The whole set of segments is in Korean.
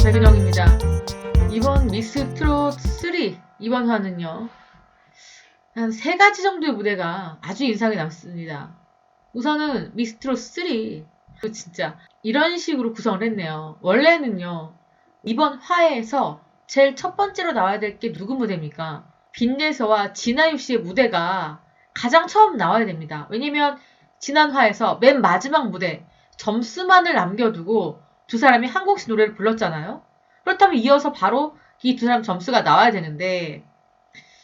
백은영입니다. 이번 미스 트롯 3 이번 화는요. 한 3가지 정도의 무대가 아주 인상이 남습니다. 우선은 미스 트롯 3 진짜 이런 식으로 구성을 했네요. 원래는요. 이번 화에서 제일 첫 번째로 나와야 될 게 누구 무대입니까? 빈예서와 진아유 씨의 무대가 가장 처음 나와야 됩니다. 왜냐면 지난 화에서 맨 마지막 무대 점수만을 남겨두고 두 사람이 한 곡씩 노래를 불렀잖아요. 그렇다면 이어서 바로 이 두 사람 점수가 나와야 되는데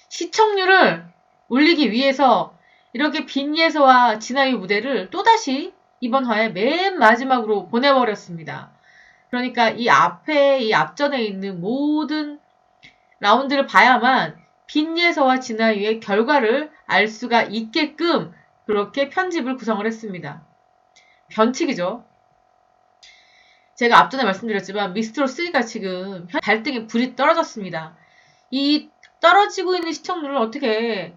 시청률을 올리기 위해서 이렇게 빈예서와 진아유 무대를 또다시 이번 화에 맨 마지막으로 보내버렸습니다. 그러니까 이 앞에 이 앞전에 있는 모든 라운드를 봐야만 빈예서와 진아유의 결과를 알 수가 있게끔 그렇게 편집을 구성을 했습니다. 변칙이죠. 제가 앞전에 말씀드렸지만 미스트롯 3가 지금 발등에 불이 떨어졌습니다. 이 떨어지고 있는 시청률을 어떻게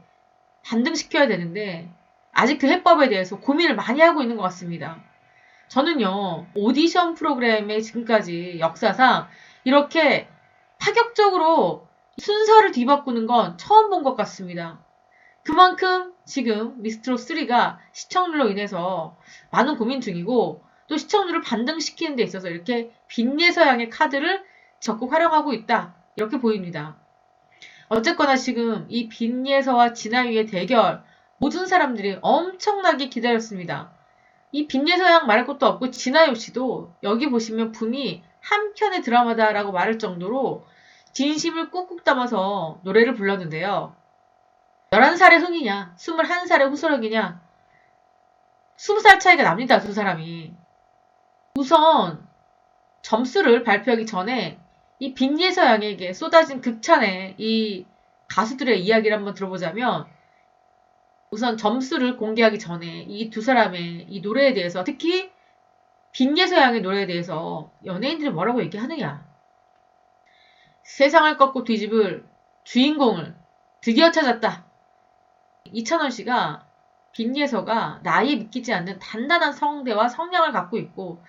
반등시켜야 되는데 아직 그 해법에 대해서 고민을 많이 하고 있는 것 같습니다. 저는요. 오디션 프로그램의 지금까지 역사상 이렇게 파격적으로 순서를 뒤바꾸는 건 처음 본 것 같습니다. 그만큼 지금 미스트롯 3가 시청률로 인해서 많은 고민 중이고 또 시청률을 반등시키는 데 있어서 이렇게 빈예서양의 카드를 적극 활용하고 있다. 이렇게 보입니다. 어쨌거나 지금 이 빈예서와 진아유의 대결 모든 사람들이 엄청나게 기다렸습니다. 이 빈예서양 말할 것도 없고 진아유 씨도 여기 보시면 분이 한편의 드라마다라고 말할 정도로 진심을 꾹꾹 담아서 노래를 불렀는데요. 11살의 흥이냐 21살의 후소력이냐 20살 차이가 납니다. 두 사람이. 우선 점수를 발표하기 전에 이 빈예서 양에게 쏟아진 극찬의 이 가수들의 이야기를 한번 들어보자면 우선 점수를 공개하기 전에 이 두 사람의 이 노래에 대해서 특히 빈예서 양의 노래에 대해서 연예인들이 뭐라고 얘기하느냐. 세상을 꺾고 뒤집을 주인공을 드디어 찾았다. 이찬원 씨가 빈예서가 나이에 믿기지 않는 단단한 성대와 성량을 갖고 있고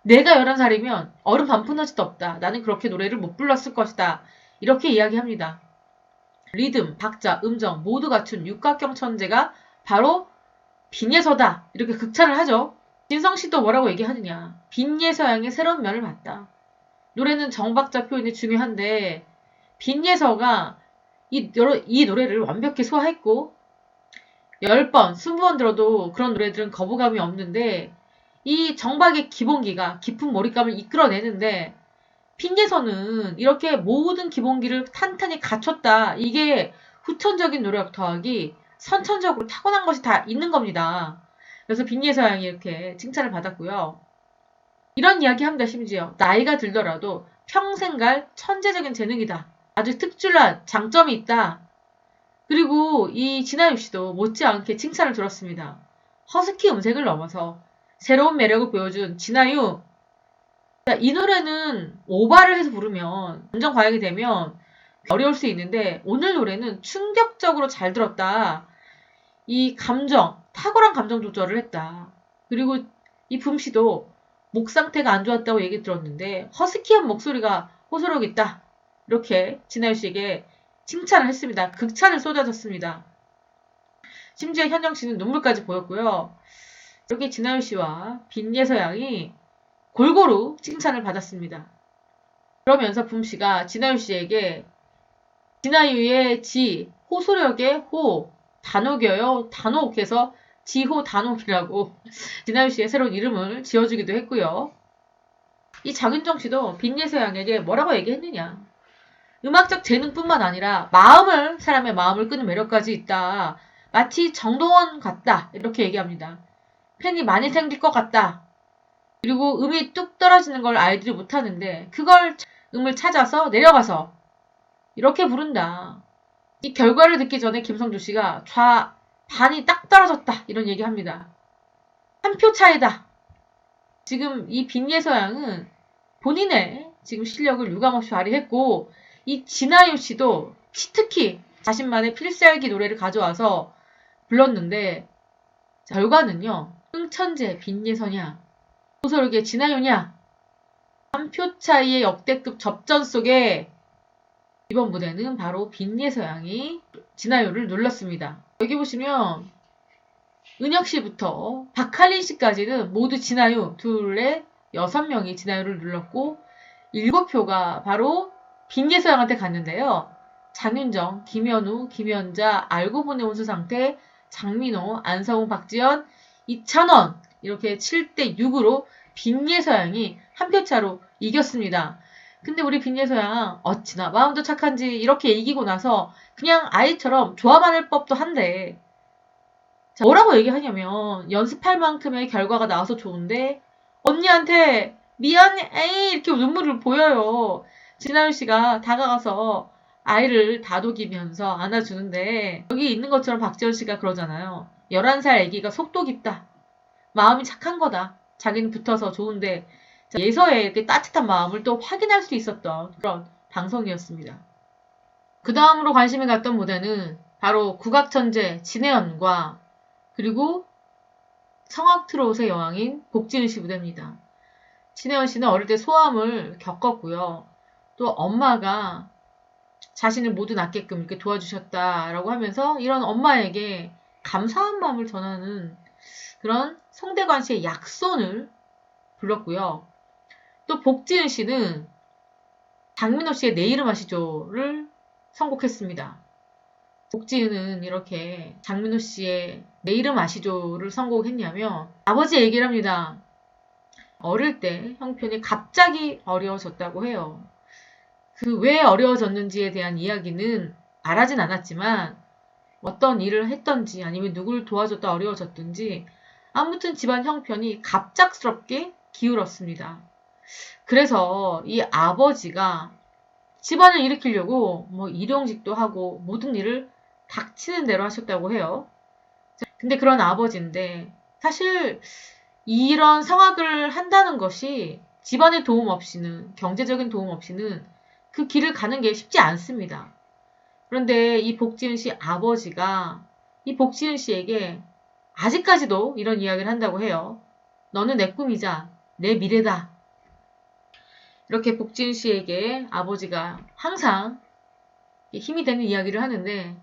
내가 11살이면 얼음 반 푼어지도 없다. 나는 그렇게 노래를 못 불렀을 것이다. 이렇게 이야기합니다. 리듬, 박자, 음정 모두 갖춘 육각형 천재가 바로 빈예서다. 이렇게 극찬을 하죠. 진성씨도 뭐라고 얘기하느냐. 빈예서 양의 새로운 면을 봤다. 노래는 정박자 표현이 중요한데 빈예서가 이 노래를 완벽히 소화했고 10번, 20번 들어도 그런 노래들은 거부감이 없는데 이 정박의 기본기가 깊은 몰입감을 이끌어내는데 빈예서는 이렇게 모든 기본기를 탄탄히 갖췄다. 이게 후천적인 노력 더하기 선천적으로 타고난 것이 다 있는 겁니다. 그래서 빈예서 양이 이렇게 칭찬을 받았고요. 이런 이야기 합니다. 심지어 나이가 들더라도 평생 갈 천재적인 재능이다. 아주 특출난 장점이 있다. 그리고 이 진아유 씨도 못지않게 칭찬을 들었습니다. 허스키 음색을 넘어서 새로운 매력을 보여준 진아유. 이 노래는 오바를 해서 부르면 감정 과잉이 되면 어려울 수 있는데 오늘 노래는 충격적으로 잘 들었다. 이 감정, 탁월한 감정 조절을 했다. 그리고 이 붐씨도 목 상태가 안 좋았다고 얘기 들었는데 허스키한 목소리가 호소력 있다. 이렇게 진아유 씨에게 칭찬을 했습니다. 극찬을 쏟아졌습니다. 심지어 현정 씨는 눈물까지 보였고요. 이렇게 진아유 씨와 빈예서 양이 골고루 칭찬을 받았습니다. 그러면서 붐씨가 진아유 씨에게 진아유의 지, 호소력의 호, 단옥이어요. 단옥해서 지호 단옥이라고 진아유 씨의 새로운 이름을 지어주기도 했고요. 이 장윤정 씨도 빈예서 양에게 뭐라고 얘기했느냐. 음악적 재능뿐만 아니라 사람의 마음을 끄는 매력까지 있다. 마치 정동원 같다. 이렇게 얘기합니다. 팬이 많이 생길 것 같다. 그리고 음이 뚝 떨어지는 걸 아이들이 못하는데 그걸 음을 찾아서 내려가서 이렇게 부른다. 이 결과를 듣기 전에 김성주 씨가 반이 딱 떨어졌다. 이런 얘기합니다. 한 표 차이다. 지금 이 빈예서 양은 본인의 지금 실력을 유감없이 발휘했고 이 진아유 씨도 특히 자신만의 필살기 노래를 가져와서 불렀는데 결과는요. 흥천재 빈예서냐 호소력의 진아유냐 한 표 차이의 역대급 접전 속에 이번 무대는 바로 빈예서양이 진화요를 눌렀습니다. 여기 보시면 은혁 씨부터 박할린 씨까지는 모두 진화요 둘에 6명이 진화요를 눌렀고 7표가 바로 빈예서양한테 갔는데요. 장윤정, 김현우, 김연자, 알고 보니 온수상태, 장민호, 안성우, 박지연, 이찬원 이렇게 7대 6으로 빈예서양이 한 표 차로 이겼습니다. 근데 우리 빈예서양 어찌나 마음도 착한지 이렇게 이기고 나서 그냥 아이처럼 좋아만 할 법도 한데 자, 뭐라고 얘기하냐면 연습할 만큼의 결과가 나와서 좋은데 언니한테 미안해 에이 이렇게 눈물을 보여요. 진아유 씨가 다가가서 아이를 다독이면서 안아주는데 여기 있는 것처럼 박지원 씨가 그러잖아요. 11살 아기가 속도 깊다. 마음이 착한 거다. 자기는 붙어서 좋은데 예서의 이렇게 따뜻한 마음을 또 확인할 수 있었던 그런 방송이었습니다. 그 다음으로 관심이 갔던 무대는 바로 국악천재 진혜연과 그리고 성악 트롯의 여왕인 복진우 씨 무대입니다. 진혜연 씨는 어릴 때 소암을 겪었고요. 또 엄마가 자신을 모두 낫게끔 이렇게 도와주셨다라고 하면서 이런 엄마에게 감사한 마음을 전하는 그런 송대관 씨의 약손을 불렀고요. 또 복지은 씨는 장민호 씨의 내 이름 아시죠를 선곡했습니다. 복지은은 이렇게 장민호 씨의 내 이름 아시죠를 선곡했냐면 아버지 얘기를 합니다. 어릴 때 형편이 갑자기 어려워졌다고 해요. 그 왜 어려워졌는지에 대한 이야기는 말하진 않았지만 어떤 일을 했던지 아니면 누굴 도와줬다 어려워졌든지 아무튼 집안 형편이 갑작스럽게 기울었습니다. 그래서 이 아버지가 집안을 일으키려고 뭐 일용직도 하고 모든 일을 닥치는 대로 하셨다고 해요. 근데 그런 아버지인데 사실 이런 성악을 한다는 것이 집안의 도움 없이는 경제적인 도움 없이는 그 길을 가는 게 쉽지 않습니다. 그런데 이 복지은 씨 아버지가 이 복지은 씨에게 아직까지도 이런 이야기를 한다고 해요. 너는 내 꿈이자 내 미래다. 이렇게 복진 씨에게 아버지가 항상 힘이 되는 이야기를 하는데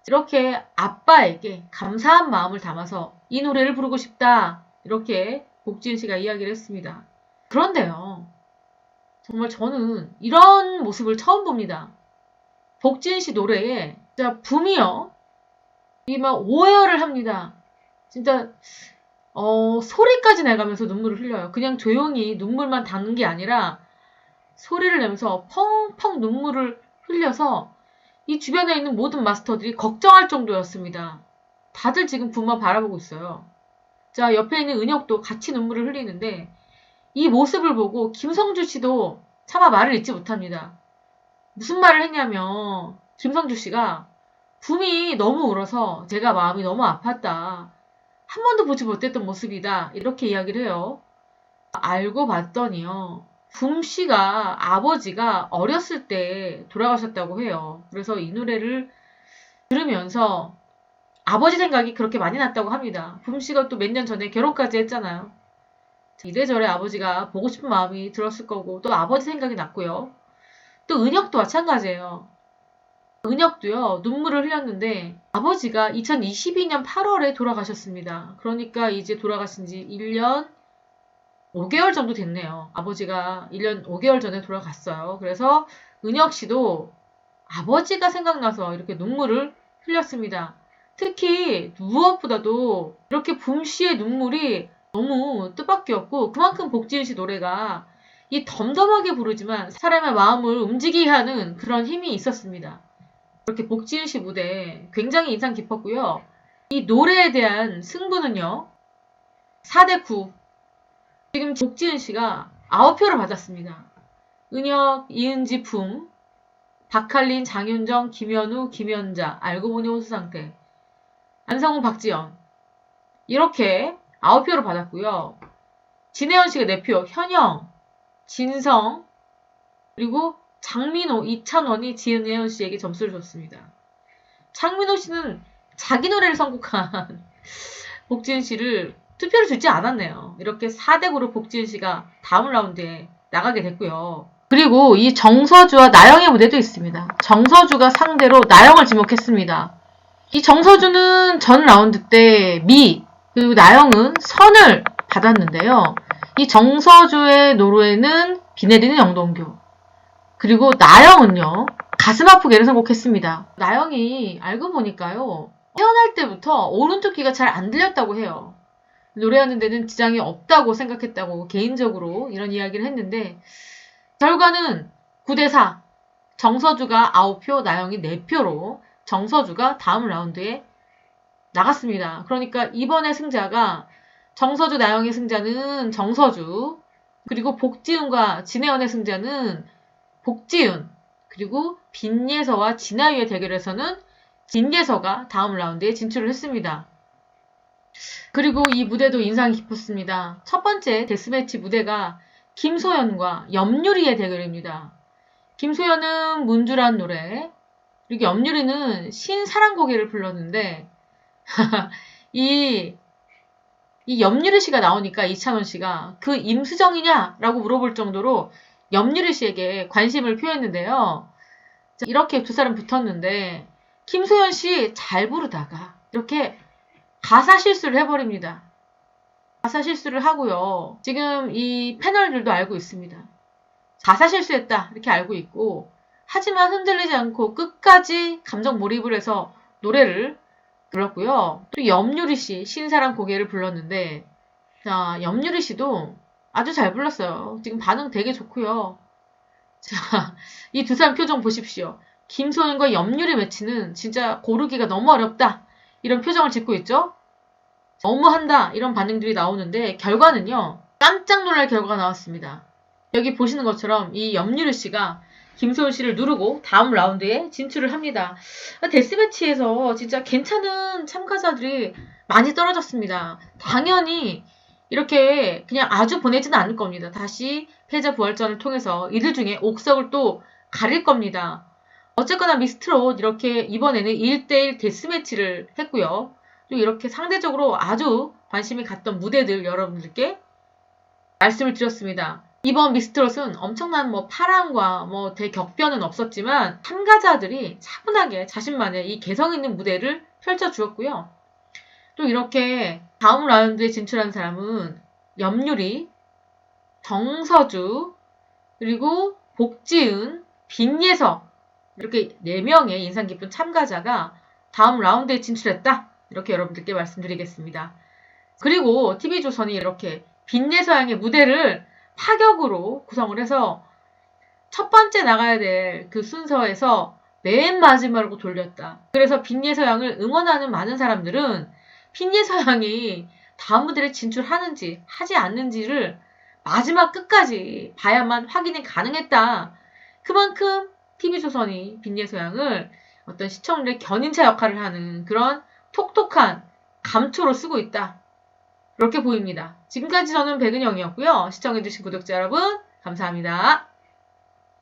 이렇게 아빠에게 감사한 마음을 담아서 이 노래를 부르고 싶다. 이렇게 복진 씨가 이야기를 했습니다. 그런데요. 정말 저는 이런 모습을 처음 봅니다. 복진 씨 노래에 진짜 붐이요. 이 막 오해를 합니다. 진짜 소리까지 내가면서 눈물을 흘려요. 그냥 조용히 눈물만 닦는 게 아니라 소리를 내면서 펑펑 눈물을 흘려서 이 주변에 있는 모든 마스터들이 걱정할 정도였습니다. 다들 지금 붐만 바라보고 있어요. 자, 옆에 있는 은혁도 같이 눈물을 흘리는데 이 모습을 보고 김성주 씨도 차마 말을 잇지 못합니다. 무슨 말을 했냐면 김성주 씨가 붐이 너무 울어서 제가 마음이 너무 아팠다. 한 번도 보지 못했던 모습이다. 이렇게 이야기를 해요. 알고 봤더니요. 붐 씨가 아버지가 어렸을 때 돌아가셨다고 해요. 그래서 이 노래를 들으면서 아버지 생각이 그렇게 많이 났다고 합니다. 붐 씨가 또 몇 년 전에 결혼까지 했잖아요. 이래저래 아버지가 보고 싶은 마음이 들었을 거고 또 아버지 생각이 났고요. 또 은혁도 마찬가지예요. 은혁도요. 눈물을 흘렸는데 아버지가 2022년 8월에 돌아가셨습니다. 그러니까 이제 돌아가신 지 1년 5개월 정도 됐네요. 아버지가 1년 5개월 전에 돌아갔어요. 그래서 은혁 씨도 아버지가 생각나서 이렇게 눈물을 흘렸습니다. 특히 무엇보다도 이렇게 붐 씨의 눈물이 너무 뜻밖이었고 그만큼 복지은 씨 노래가 이 덤덤하게 부르지만 사람의 마음을 움직이게 하는 그런 힘이 있었습니다. 이렇게 복지은 씨 무대 굉장히 인상 깊었고요. 이 노래에 대한 승부는요. 4대9 지금 복지은 씨가 9표를 받았습니다. 은혁, 이은지, 붐, 박할린, 장윤정, 김현우, 김연자, 알고 보니 호수상태, 안성우, 박지연 이렇게 9표를 받았고요. 진혜연 씨가 4표, 현영, 진성, 그리고 장민호, 이찬원이 진혜연 씨에게 점수를 줬습니다. 장민호 씨는 자기 노래를 선곡한 복지은 씨를 투표를 주지 않았네요. 이렇게 4대9로 복지은 씨가 다음 라운드에 나가게 됐고요. 그리고 이 정서주와 나영의 무대도 있습니다. 정서주가 상대로 나영을 지목했습니다. 이 정서주는 전 라운드 때 미, 그리고 나영은 선을 받았는데요. 이 정서주의 노래는 비 내리는 영동교, 그리고 나영은요, 가슴 아프게를 선곡했습니다. 나영이 알고 보니까요, 태어날 때부터 오른쪽 귀가 잘 안 들렸다고 해요. 노래하는 데는 지장이 없다고 생각했다고 개인적으로 이런 이야기를 했는데, 결과는 9대4, 정서주가 9표, 나영이 4표로 정서주가 다음 라운드에 나갔습니다. 그러니까 이번에 승자가 정서주, 나영의 승자는 정서주, 그리고 복지은과 진혜원의 승자는 복지은, 그리고 빈예서와 진아유의 대결에서는 빈예서가 다음 라운드에 진출을 했습니다. 그리고 이 무대도 인상 깊었습니다. 첫 번째 데스매치 무대가 김소연과 염유리의 대결입니다. 김소연은 문주란 노래, 그리고 염유리는 신사랑고개를 불렀는데 이 염유리 씨가 나오니까 이찬원 씨가 그 임수정이냐라고 물어볼 정도로 염유리 씨에게 관심을 표했는데요. 이렇게 두 사람 붙었는데 김소연 씨 잘 부르다가 이렇게 가사 실수를 해버립니다. 가사 실수를 하고요. 지금 이 패널들도 알고 있습니다. 가사 실수했다 이렇게 알고 있고, 하지만 흔들리지 않고 끝까지 감정 몰입을 해서 노래를 불렀고요. 또 염유리 씨 신사랑 고개를 불렀는데, 자, 염유리 씨도 아주 잘 불렀어요. 지금 반응 되게 좋고요. 자, 이 두 사람 표정 보십시오. 김소연과 염유리 매치는 진짜 고르기가 너무 어렵다, 이런 표정을 짓고 있죠. 너무한다 이런 반응들이 나오는데 결과는요, 깜짝 놀랄 결과가 나왔습니다. 여기 보시는 것처럼 이 염유리 씨가 김소연 씨를 누르고 다음 라운드에 진출을 합니다. 데스매치에서 진짜 괜찮은 참가자들이 많이 떨어졌습니다. 당연히 이렇게 그냥 아주 보내지는 않을 겁니다. 다시 패자 부활전을 통해서 이들 중에 옥석을 또 가릴 겁니다. 어쨌거나 미스트롯 이렇게 이번에는 1대1 데스매치를 했고요. 또 이렇게 상대적으로 아주 관심이 갔던 무대들 여러분들께 말씀을 드렸습니다. 이번 미스트롯은 엄청난 파랑과 대격변은 없었지만 참가자들이 차분하게 자신만의 이 개성 있는 무대를 펼쳐주었고요. 또 이렇게 다음 라운드에 진출한 사람은 염유리, 정서주, 그리고 복지은, 빈예서, 이렇게 4명의 인상 깊은 참가자가 다음 라운드에 진출했다, 이렇게 여러분들께 말씀드리겠습니다. 그리고 TV조선이 이렇게 빈예서 양의 무대를 파격으로 구성을 해서 첫 번째 나가야 될 그 순서에서 맨 마지막으로 돌렸다. 그래서 빈예서 양을 응원하는 많은 사람들은 빈예서 양이 다음 무대를 진출하는지 하지 않는지를 마지막 끝까지 봐야만 확인이 가능했다. 그만큼 TV조선이 빈예서 양을 어떤 시청률의 견인차 역할을 하는 그런 톡톡한 감초로 쓰고 있다, 그렇게 보입니다. 지금까지 저는 백은영이었고요. 시청해주신 구독자 여러분 감사합니다.